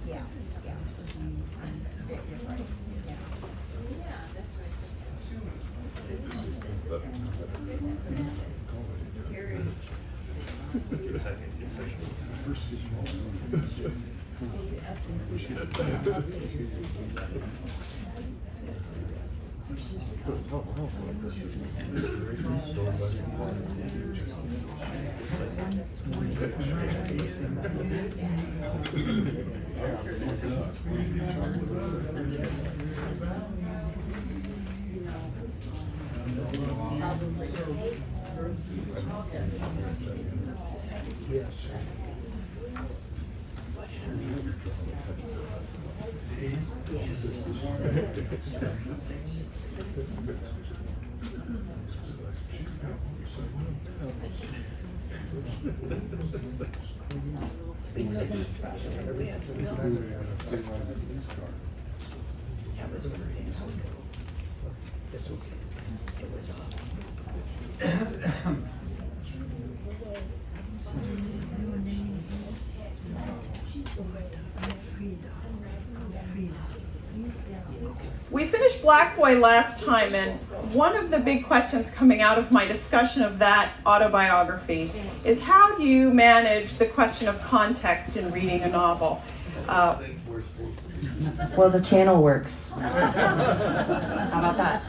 Yeah, yeah. You're right, yeah. We finished Black Boy last time, and one of the big questions coming out of my discussion of that autobiography is how do you manage the question of context in reading a novel? Well, the channel works. How about that?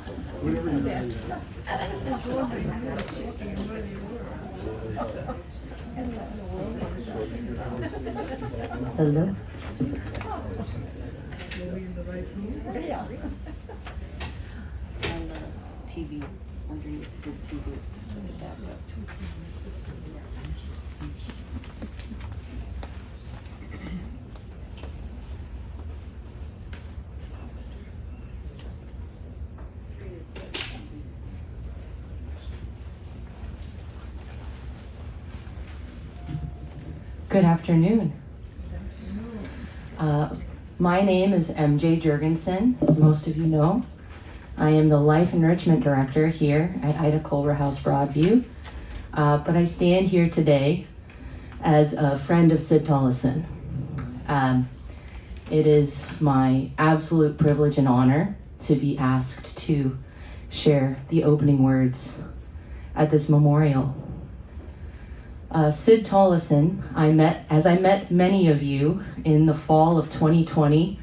Hello? TV underneath the TV. Good afternoon. My name is MJ Jurgensen, as most of you know. I am the Life Enrichment Director here at Ida Culver House Broadview, but I stand here today as a friend of Cyd Tolleson. It is my absolute privilege and honor to be asked to share the opening words at this memorial. Cyd Tolleson, I met many of you in the fall of 2020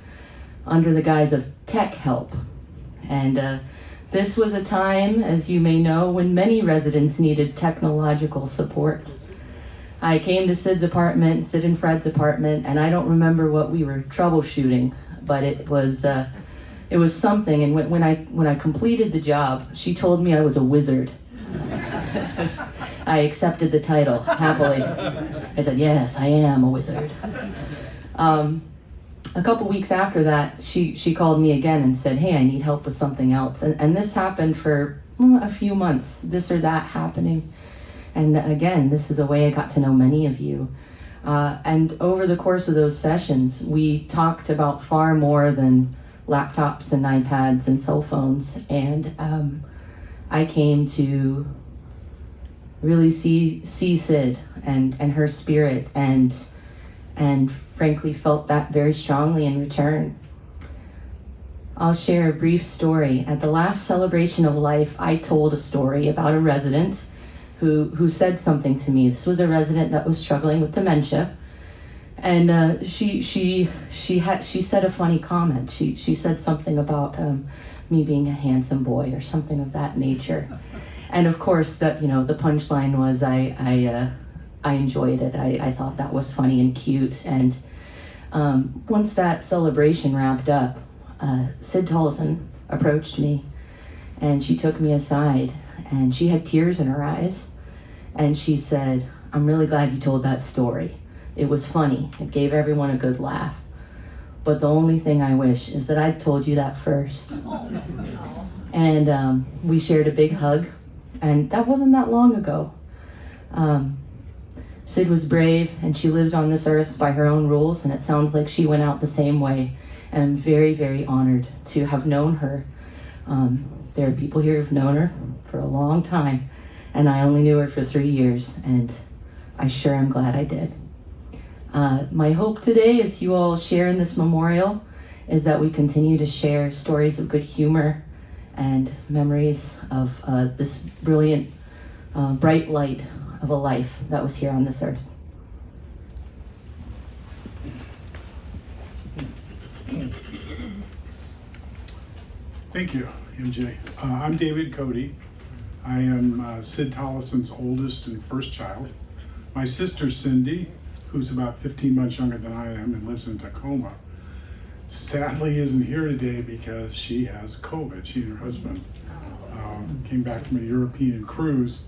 under the guise of tech help. And this was a time, as you may know, when many residents needed technological support. I came to Cyd and Fred's apartment, and I don't remember what we were troubleshooting, but it was something. And when I completed the job, she told me I was a wizard. I accepted the title happily. I said, yes, I am a wizard. A couple weeks after that, she called me again and said, hey, I need help with something else. And this happened for a few months, this or that happening. And again, this is a way I got to know many of you. And over the course of those sessions, we talked about far more than laptops and iPads and cell phones. And I came to really see Cyd and her spirit and frankly felt that very strongly in return. I'll share a brief story. At the last celebration of life, I told a story about a resident who said something to me. This was a resident that was struggling with dementia, and she said a funny comment. She said something about me being a handsome boy or something of that nature. And of course, the punchline was I enjoyed it. I thought that was funny and cute. And once that celebration wrapped up, Cyd Tolleson approached me, and she took me aside, and she had tears in her eyes, and she said, I'm really glad you told that story. It was funny. It gave everyone a good laugh. But the only thing I wish is that I'd told you that first. And we shared a big hug. And that wasn't that long ago. Cyd was brave, and she lived on this earth by her own rules, and it sounds like she went out the same way. And I'm very, very honored to have known her. There are people here who've known her for a long time, and I only knew her for 3 years, and I sure am glad I did. My hope today, as you all share in this memorial, is that we continue to share stories of good humor and memories of this brilliant, bright light of a life that was here on this earth. Thank you, MJ. I'm David Cody. I am Cyd Tolleson's oldest and first child. My sister Cindy, who's about 15 months younger than I am and lives in Tacoma, sadly isn't here today because she has COVID. She and her husband came back from a European cruise.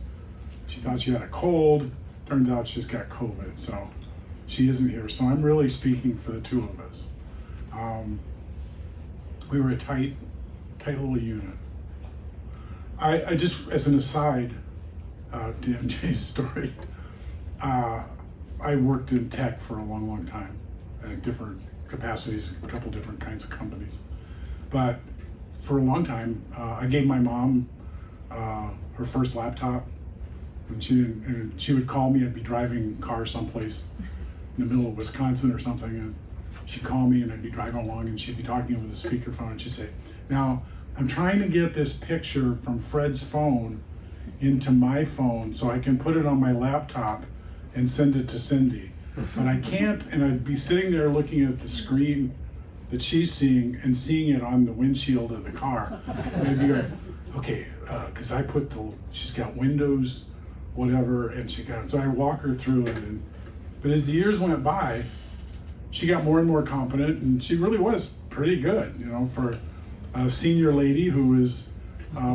She thought she had a cold. Turns out she's got COVID, so she isn't here. So I'm really speaking for the two of us. We were a tight little unit. I just, as an aside to MJ's story, I worked in tech for a long time, at different capacities, a couple different kinds of companies. But for a long time, I gave my mom her first laptop, and she would call me. I'd be driving car someplace in the middle of Wisconsin or something, and she'd call me, and I'd be driving along, and she'd be talking over the speakerphone, and she'd say, "Now, I'm trying to get this picture from Fred's phone into my phone so I can put it on my laptop and send it to Cindy. But I can't," and I'd be sitting there looking at the screen that she's seeing and seeing it on the windshield of the car. And I'd be like, okay, because she's got Windows, whatever, and so I walk her through it. But as the years went by, she got more and more competent, and she really was pretty good, for a senior lady who was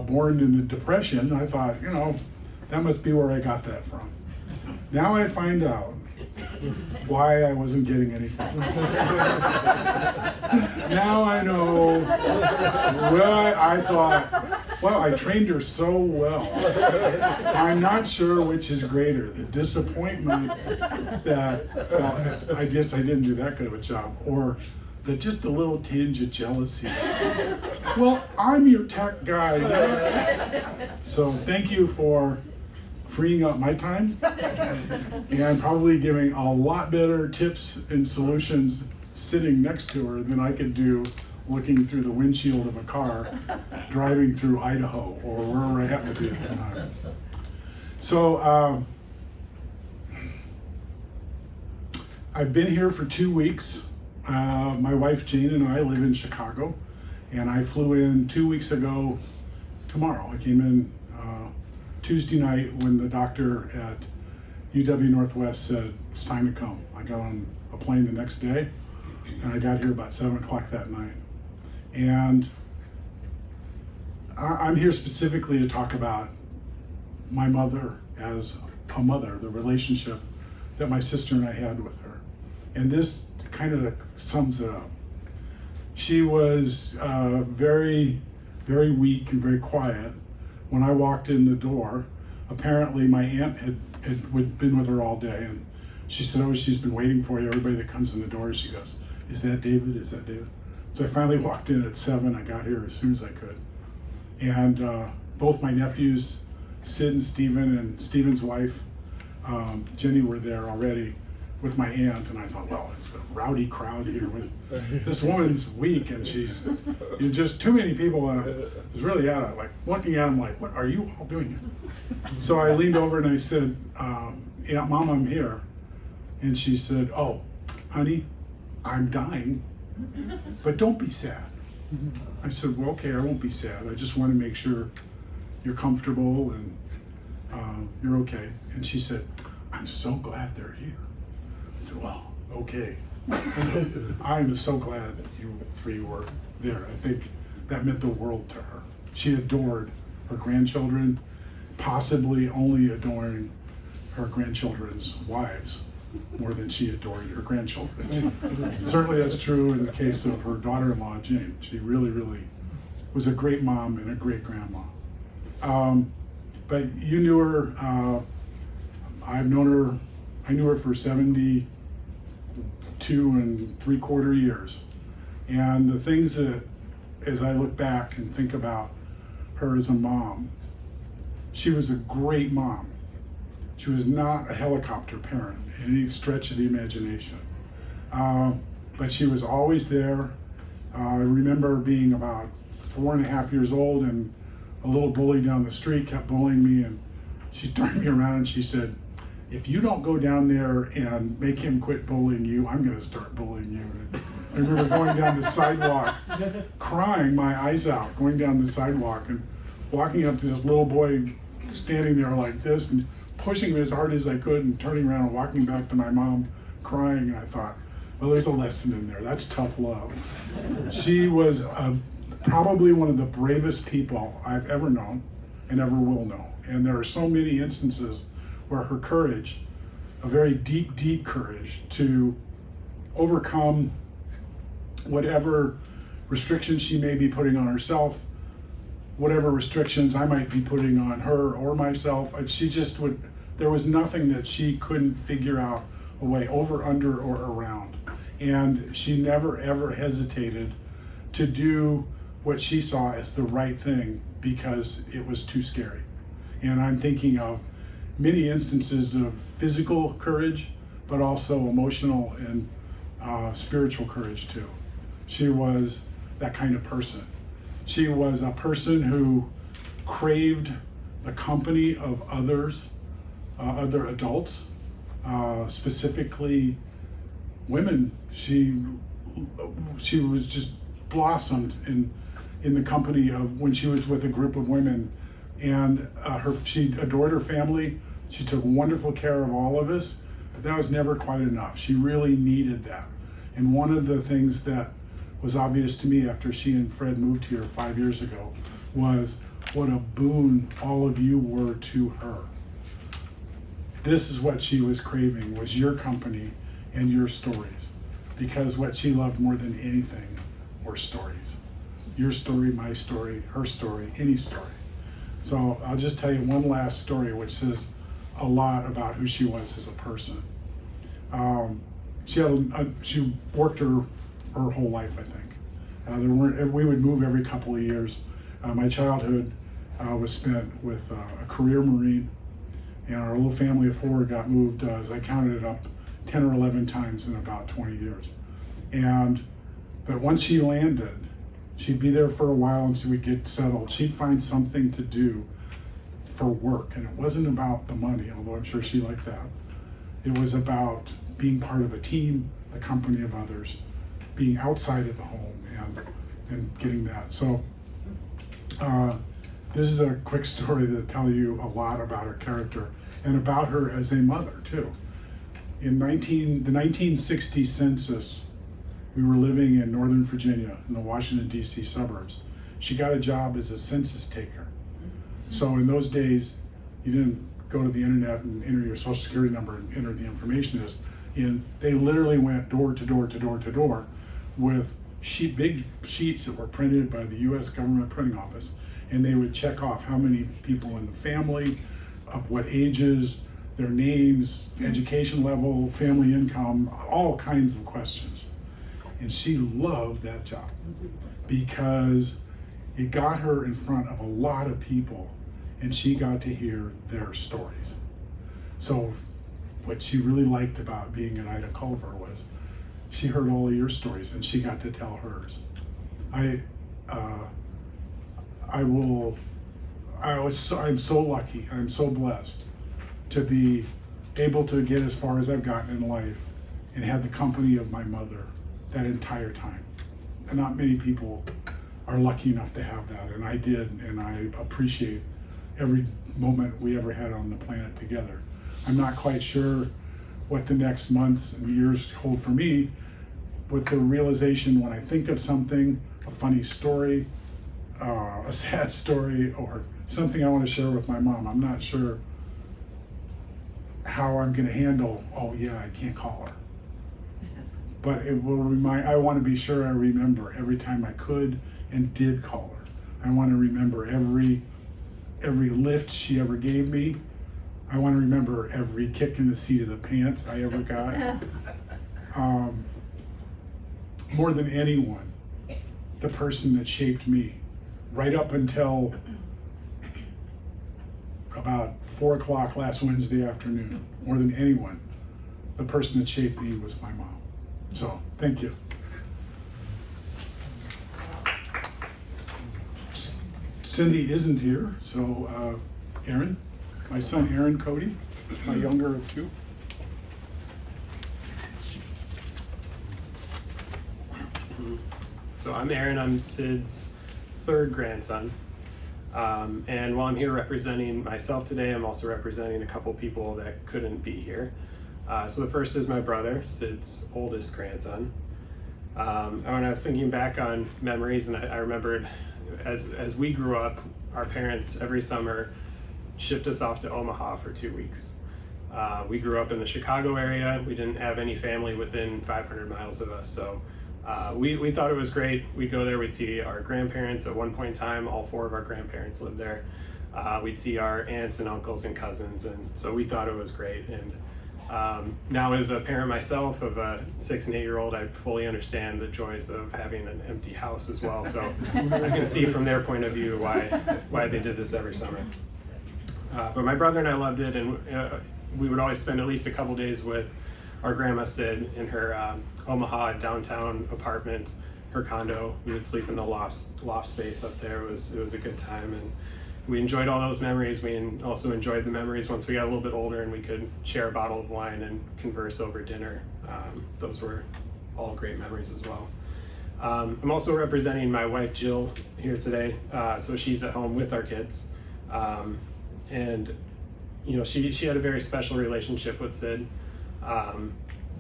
born in the Depression. I thought, that must be where I got that from. Now I find out why I wasn't getting anything. Now I know. Well, I thought, well, I trained her so well. I'm not sure which is greater, the disappointment that, well, I guess I didn't do that good of a job, or just a little tinge of jealousy. Well, I'm your tech guy. So thank you for freeing up my time and probably giving a lot better tips and solutions sitting next to her than I could do looking through the windshield of a car driving through Idaho or wherever I happen to be at the time. So I've been here for 2 weeks. My wife Jane and I live in Chicago, and I flew in 2 weeks ago tomorrow. I came in Tuesday night when the doctor at UW Northwest said it's time to come. I got on a plane the next day, and I got here about 7 o'clock that night. And I'm here specifically to talk about my mother as a mother, the relationship that my sister and I had with her. And this kind of sums it up. She was very, very weak and very quiet. When I walked in the door, apparently my aunt had been with her all day, and she said, "Oh, she's been waiting for you. Everybody that comes in the door," she goes, "Is that David? Is that David?" So I finally walked in at 7. I got here as soon as I could. And both my nephews, Sid and Stephen, and Stephen's wife, Jenny, were there already with my aunt, and I thought, well, it's a rowdy crowd here. This woman's weak, and you're just too many people. It was really like looking at them like, what are you all doing here? So I leaned over and I said, "Yeah, Mom, I'm here." And she said, "Oh, honey, I'm dying, but don't be sad." I said, "Well, okay, I won't be sad. I just want to make sure you're comfortable and you're okay." And she said, "I'm so glad they're here." I said, "Well, okay." So I'm so glad you 3 were there. I think that meant the world to her. She adored her grandchildren, possibly only adoring her grandchildren's wives more than she adored her grandchildren. Certainly that's true in the case of her daughter-in-law, Jane. She really, really was a great mom and a great grandma. But you knew her. I knew her for 72 3/4 years. And the things that, as I look back and think about her as a mom, she was a great mom. She was not a helicopter parent in any stretch of the imagination. But she was always there. I remember being about 4.5 years old, and a little bully down the street kept bullying me, and she turned me around and she said, if you don't go down there and make him quit bullying you, I'm gonna start bullying you. And I remember going down the sidewalk, crying my eyes out, going down the sidewalk and walking up to this little boy standing there like this and pushing him as hard as I could and turning around and walking back to my mom crying. And I thought, well, there's a lesson in there. That's tough love. She was probably one of the bravest people I've ever known and ever will know. And there are so many instances where her courage, a very deep, deep courage to overcome whatever restrictions she may be putting on herself, whatever restrictions I might be putting on her or myself, she just would, there was nothing that she couldn't figure out a way over, under, or around. And she never, ever hesitated to do what she saw as the right thing because it was too scary. And I'm thinking of many instances of physical courage, but also emotional and spiritual courage too. She was that kind of person. She was a person who craved the company of others, other adults, specifically women. She was just blossomed in the company of when she was with a group of women, and she adored her family. She took wonderful care of all of us, but that was never quite enough. She really needed that. And one of the things that was obvious to me after she and Fred moved here 5 years ago was what a boon all of you were to her. This is what she was craving, was your company and your stories, because what she loved more than anything were stories. Your story, my story, her story, any story. So I'll just tell you one last story which says a lot about who she was as a person. She worked her whole life, I think. We would move every couple of years. My childhood was spent with a career Marine, and our little family of 4 got moved, as I counted it up, 10 or 11 times in about 20 years. But once she landed, she'd be there for a while and so we'd get settled. She'd find something to do for work, and it wasn't about the money, although I'm sure she liked that. It was about being part of a team, the company of others, being outside of the home and getting that. So this is a quick story that tells you a lot about her character and about her as a mother too. In the 1960 census, we were living in Northern Virginia in the Washington, D.C. suburbs. She got a job as a census taker. So in those days, you didn't go to the internet and enter your social security number and enter the information they literally went door to door to door to door with big sheets that were printed by the U.S. government printing office, and they would check off how many people in the family, of what ages, their names, education level, family income, all kinds of questions. And she loved that job because it got her in front of a lot of people and she got to hear their stories. So what she really liked about being at Ida Culver was she heard all of your stories and she got to tell hers. I'm so lucky, I'm so blessed to be able to get as far as I've gotten in life and have the company of my mother that entire time. And not many people are lucky enough to have that, and I did, and I appreciate every moment we ever had on the planet together. I'm not quite sure what the next months and years hold for me, with the realization when I think of something, a funny story, a sad story, or something I want to share with my mom, I'm not sure how I'm going to handle, oh yeah, I can't call her. But it will I want to be sure I remember every time I could and did call her. I want to remember every lift she ever gave me. I want to remember every kick in the seat of the pants I ever got. More than anyone, the person that shaped me, right up until about 4 o'clock last Wednesday afternoon, more than anyone, the person that shaped me was my mom. So, thank you. Cindy isn't here, so Aaron, my son Aaron Cody, my younger of two. So I'm Aaron, I'm Cyd's third grandson. And while I'm here representing myself today, I'm also representing a couple people that couldn't be here. So the first is my brother, Cyd's oldest grandson. And when I was thinking back on memories, and I remembered as we grew up, our parents every summer shipped us off to Omaha for 2 weeks. We grew up in the Chicago area. We didn't have any family within 500 miles of us, so we thought it was great. We'd go there, we'd see our grandparents. At one point in time, all 4 of our grandparents lived there. We'd see our aunts and uncles and cousins, and so we thought it was great. And now as a parent myself of a 6 and 8-year-old, I fully understand the joys of having an empty house as well. So I can see from their point of view why they did this every summer. But my brother and I loved it, and we would always spend at least a couple days with our grandma Cyd in her Omaha downtown apartment, her condo. We would sleep in the loft space up there. It was a good time, and we enjoyed all those memories. We also enjoyed the memories once we got a little bit older and we could share a bottle of wine and converse over dinner. Those were all great memories as well. I'm also representing my wife Jill here today. So she's at home with our kids. And you know, she had a very special relationship with Cyd. Our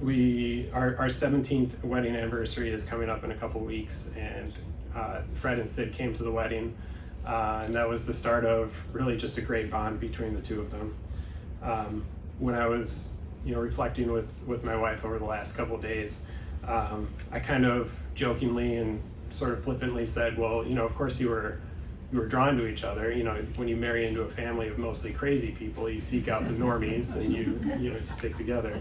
17th wedding anniversary is coming up in a couple weeks, and Fred and Cyd came to the wedding, and that was the start of really just a great bond between the two of them. When I was, reflecting with my wife over the last couple of days, I kind of jokingly and sort of flippantly said, well, of course you were drawn to each other. When you marry into a family of mostly crazy people, you seek out the normies and you stick together.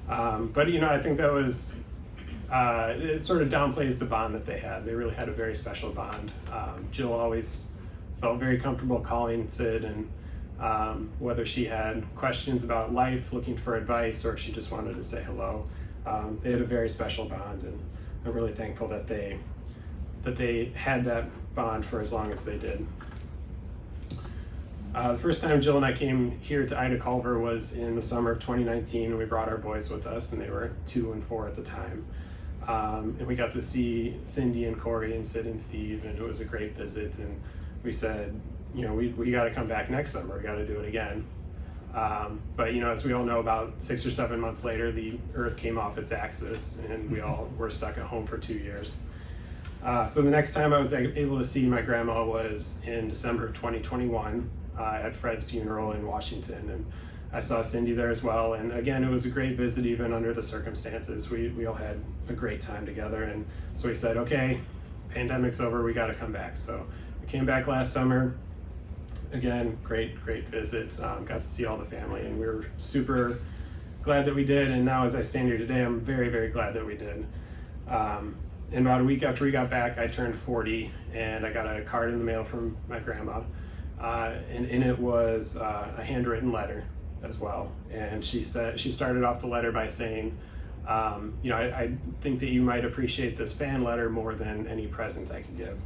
But I think that was, it sort of downplays the bond that they had. They really had a very special bond. Jill always felt very comfortable calling Cyd, and whether she had questions about life, looking for advice, or if she just wanted to say hello, they had a very special bond, and I'm really thankful that they had that bond for as long as they did. The first time Jill and I came here to Ida Culver was in the summer of 2019, and we brought our boys with us, and they were 2 and 4 at the time. And we got to see Cindy and Corey and Cyd and Steve, and it was a great visit. And we said, we got to come back next summer. We got to do it again. But as we all know, about 6 or 7 months later, the Earth came off its axis, and we all were stuck at home for 2 years. So the next time I was able to see my grandma was in December of 2021 at Fred's funeral in Washington, and I saw Cindy there as well. And again, it was a great visit, even under the circumstances. We all had a great time together, and so we said, okay, pandemic's over, we got to come back. So we came back last summer. Again, great visit. Got to see all the family, and we were super glad that we did. And now, as I stand here today, I'm very, very glad that we did. And about a week after we got back, I turned 40, and I got a card in the mail from my grandma, and in it was a handwritten letter as well. And she started off the letter by saying, I think that you might appreciate this fan letter more than any present I could give.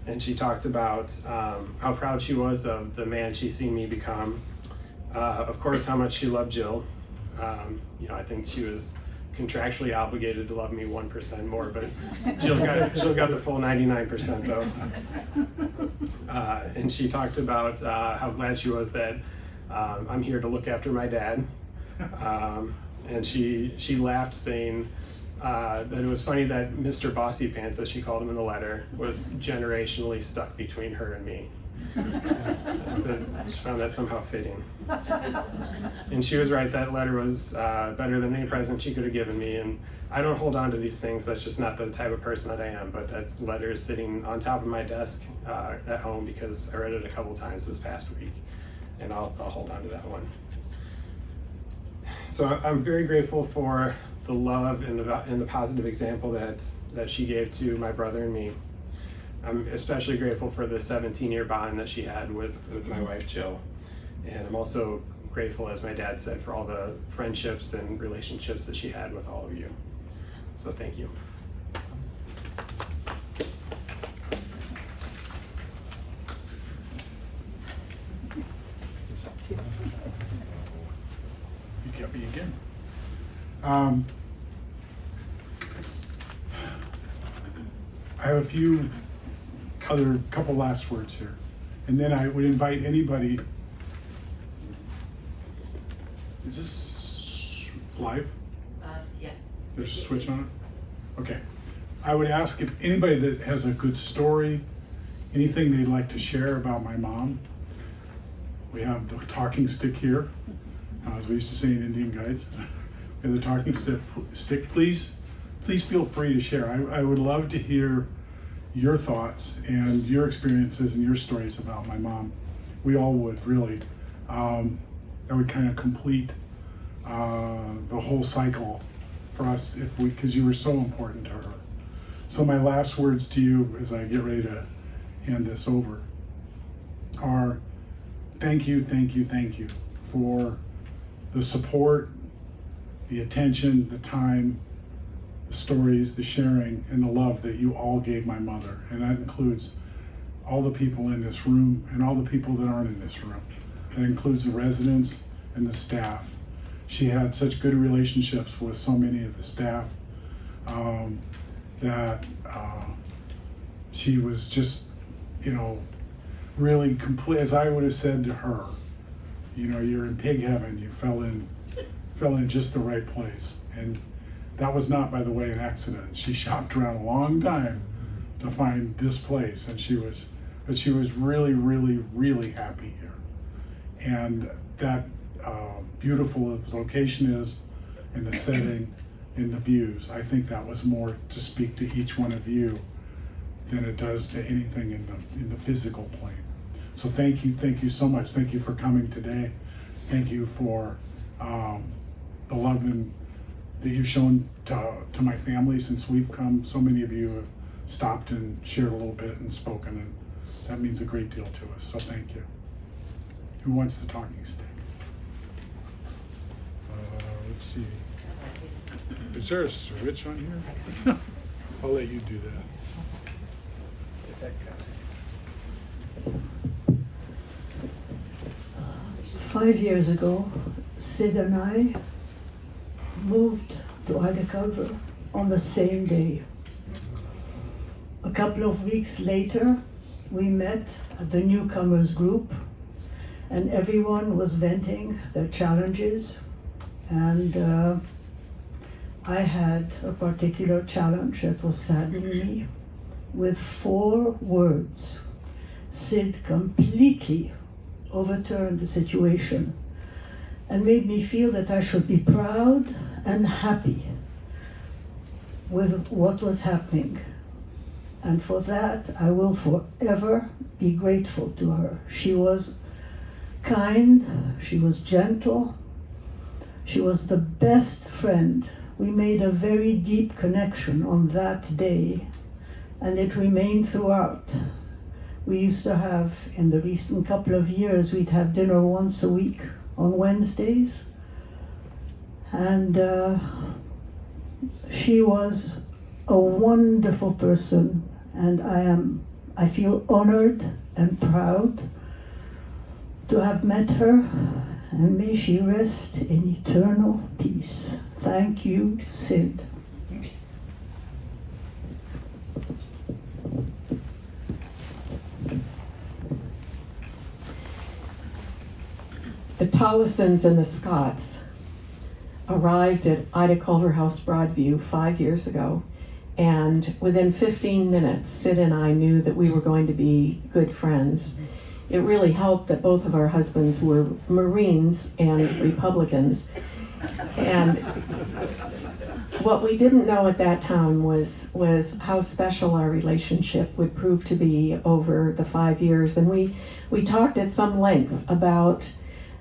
And she talked about how proud she was of the man she's seen me become. Of course, how much she loved Jill. I think she was contractually obligated to love me 1% more, but Jill got the full 99% though. And she talked about how glad she was that I'm here to look after my dad. And she laughed, saying that it was funny that Mr. Bossy Pants, as she called him in the letter, was generationally stuck between her and me. She found that somehow fitting. And she was right, that letter was better than any present she could have given me. And I don't hold on to these things, that's just not the type of person that I am. But that letter is sitting on top of my desk at home because I read it a couple times this past week, and I'll hold on to that one. So I'm very grateful for the love and the positive example that she gave to my brother and me. I'm especially grateful for the 17-year bond that she had with my wife Jill. And I'm also grateful, as my dad said, for all the friendships and relationships that she had with all of you. So thank you. You get me again. I have a couple last words here, and then I would invite anybody. Is this live? Yeah. There's a switch on it? Okay. I would ask if anybody that has a good story, anything they'd like to share about my mom. We have the talking stick here, as we used to say in Indian Guides. We have the talking stick. Please feel free to share. I would love to hear your thoughts and your experiences and your stories about my mom. We all would, really. That would kind of complete the whole cycle for us, because you were so important to her. So my last words to you as I get ready to hand this over are thank you for the support, the attention, the time, the stories, the sharing, and the love that you all gave my mother. And that includes all the people in this room and all the people that aren't in this room. That includes the residents and the staff. She had such good relationships with so many of the staff that she was just, really complete. As I would have said to her, you're in pig heaven. You fell in just the right place. And that was not, by the way, an accident. She shopped around a long time to find this place, and she was really, really, really happy here. And that beautiful as the location is, and the setting, and the views, I think that was more to speak to each one of you than it does to anything in the physical plane. So thank you so much. Thank you for coming today. Thank you for the love that you've shown to my family since we've come. So many of you have stopped and shared a little bit and spoken, and that means a great deal to us. So thank you. Who wants the talking stick? Let's see. Is there a switch on here? I'll let you do that. 5 years ago, Cyd and I moved to Ida Culver on the same day. A couple of weeks later, we met at the newcomers group, and everyone was venting their challenges. And I had a particular challenge that was saddening me. With 4 words, Cyd completely overturned the situation and made me feel that I should be proud and happy with what was happening. And for that, I will forever be grateful to her. She was kind, she was gentle, she was the best friend. We made a very deep connection on that day, and it remained throughout. We used to have, in the recent couple of years, we'd have dinner once a week on Wednesdays. And she was a wonderful person, and I feel honored and proud to have met her, and may she rest in eternal peace. Thank you, Cyd. The Tollesons and the Scotts arrived at Ida Culver House Broadview 5 years ago, and within 15 minutes, Cyd and I knew that we were going to be good friends. It really helped that both of our husbands were Marines and Republicans, and what we didn't know at that time was how special our relationship would prove to be over the 5 years. And we talked at some length about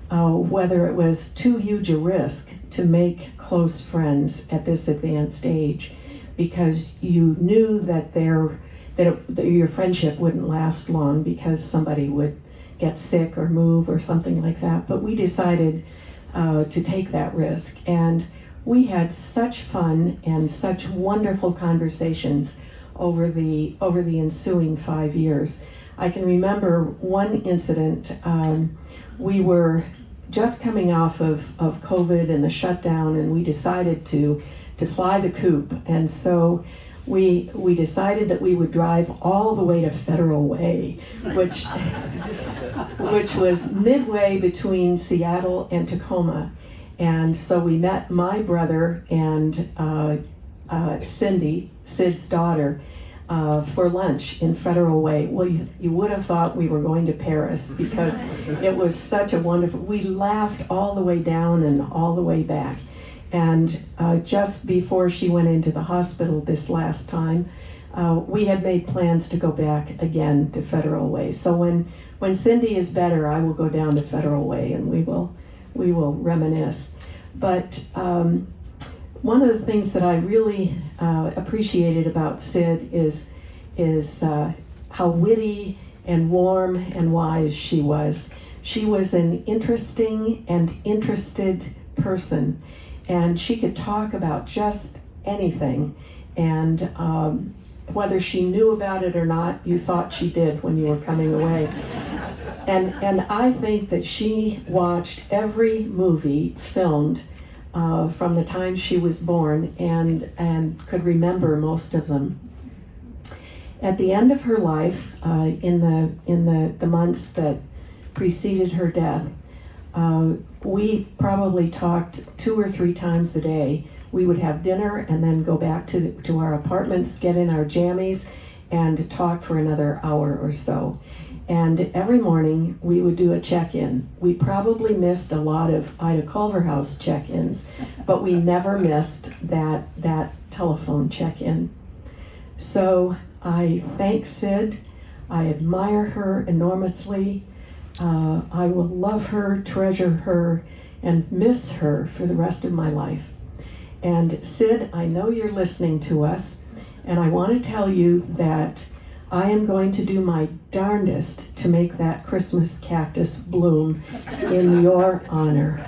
whether it was too huge a risk to make close friends at this advanced age, because you knew that your friendship wouldn't last long because somebody would get sick or move or something like that. But we decided to take that risk, and we had such fun and such wonderful conversations over the ensuing 5 years. I can remember one incident. We were just coming off of COVID and the shutdown, and we decided to fly the coop. And so we decided that we would drive all the way to Federal Way, which was midway between Seattle and Tacoma. And so we met my brother and Cindy, Cyd's daughter, for lunch in Federal Way. Well, you would have thought we were going to Paris, because it was such a wonderful, we laughed all the way down and all the way back. And just before she went into the hospital this last time, we had made plans to go back again to Federal Way. So when Cindy is better, I will go down to Federal Way and we will reminisce. But one of the things that I really appreciated about Cyd is how witty and warm and wise she was. She was an interesting and interested person, and she could talk about just anything. And whether she knew about it or not, you thought she did when you were coming away. And I think that she watched every movie filmed from the time she was born and could remember most of them. At the end of her life, in the months that preceded her death, we probably talked 2 or 3 times a day. We would have dinner and then go back to our apartments, get in our jammies, and talk for another hour or so. And every morning we would do a check-in. We probably missed a lot of Ida Culver House check-ins, but we never missed that telephone check-in. So I thank Cyd. I admire her enormously. I will love her, treasure her, and miss her for the rest of my life. And Cyd, I know you're listening to us, and I want to tell you that I am going to do my darndest to make that Christmas cactus bloom in your honor.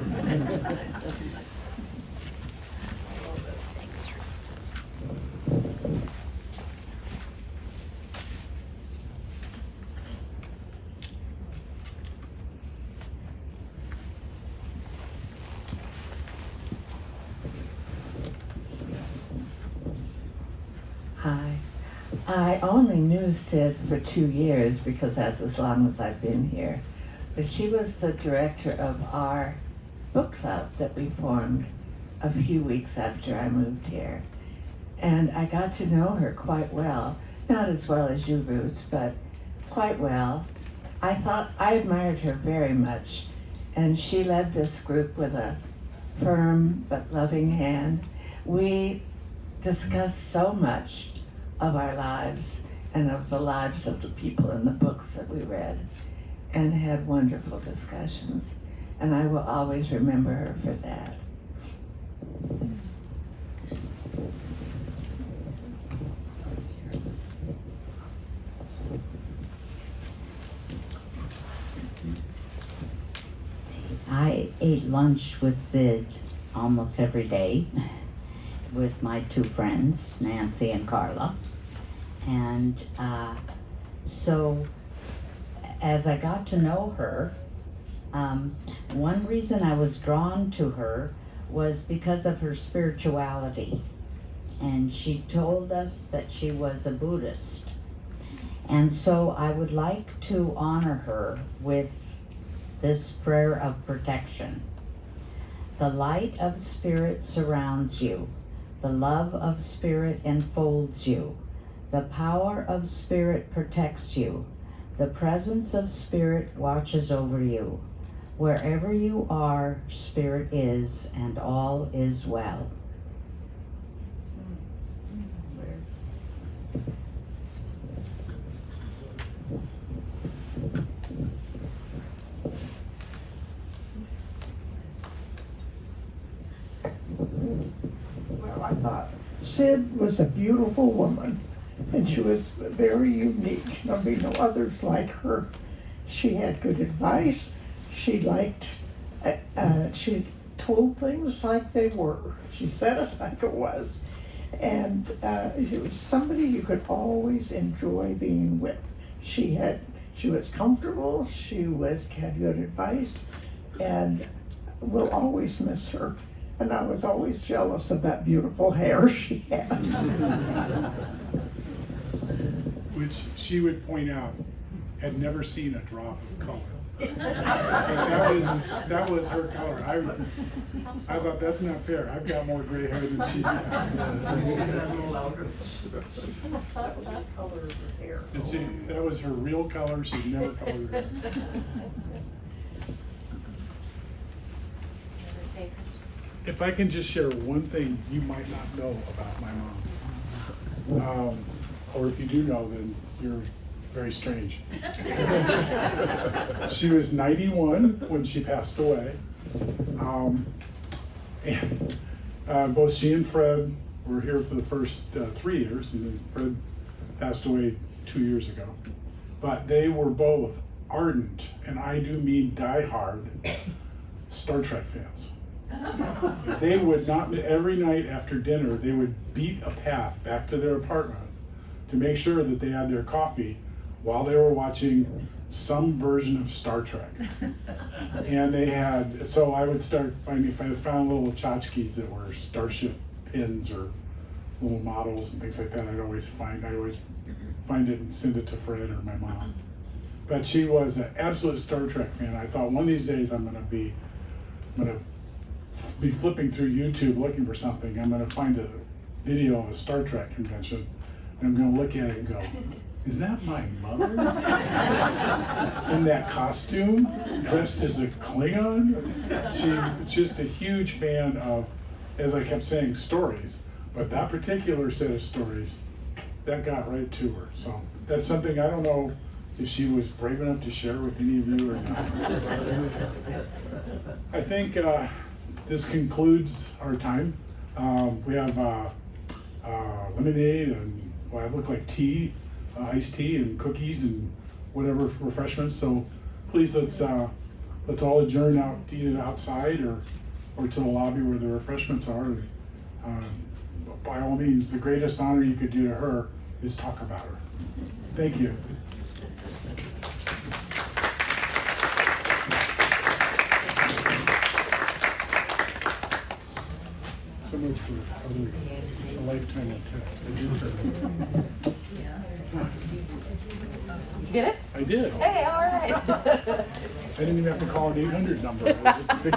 Hi. I only knew Cyd for 2 years because that's as long as I've been here. But she was the director of our book club that we formed a few weeks after I moved here. And I got to know her quite well. Not as well as you, Roots, but quite well. I admired her very much. And she led this group with a firm but loving hand. We discussed so much of our lives and of the lives of the people in the books that we read, and had wonderful discussions. And I will always remember her for that. I ate lunch with Cyd almost every day with my 2 friends, Nancy and Carla. And so as I got to know her, one reason I was drawn to her was because of her spirituality. And she told us that she was a Buddhist. And so I would like to honor her with this prayer of protection. The light of Spirit surrounds you. The love of Spirit enfolds you. The power of Spirit protects you. The presence of Spirit watches over you. Wherever you are, Spirit is, and all is well. Well, I thought Cyd was a beautiful woman, and she was very unique. There'll be no others like her. She had good advice. She liked, she told things like they were. She said it like it was. And she was somebody you could always enjoy being with. She was comfortable, had good advice, and we'll always miss her. And I was always jealous of that beautiful hair she had. Which she would point out, had never seen a drop of color. That was her color. I thought that's not fair. I've got more gray hair than she did. And see, that was her real color. She'd never colored her. If I can just share one thing you might not know about my mom, or if you do know, then you're very strange. She was 91 when she passed away. And both she and Fred were here for the first 3 years, and then Fred passed away 2 years ago. But they were both ardent, and I do mean diehard, Star Trek fans. They would not, every night after dinner, they would beat a path back to their apartment to make sure that they had their coffee while they were watching some version of Star Trek. And they had, so I would start finding, if I found little tchotchkes that were starship pins or little models and things like that, I'd always find it and send it to Fred or my mom. But she was an absolute Star Trek fan. I thought one of these days I'm gonna be flipping through YouTube looking for something. I'm gonna find a video of a Star Trek convention, and I'm gonna look at it and go, is that my mother? In that costume, dressed as a Klingon? She's just a huge fan of, as I kept saying, stories. But that particular set of stories, that got right to her. So that's something I don't know if she was brave enough to share with any of you or not. I think this concludes our time. We have lemonade and what look like tea, iced tea and cookies and whatever refreshments. So please let's all adjourn out to eat it outside or to the lobby where the refreshments are. By all means, the greatest honor you could do to her is talk about her. Thank you. So much for a lifetime of tech. Did you get it? I did. Hey, all right. I didn't even have to call an 800 number. I just figured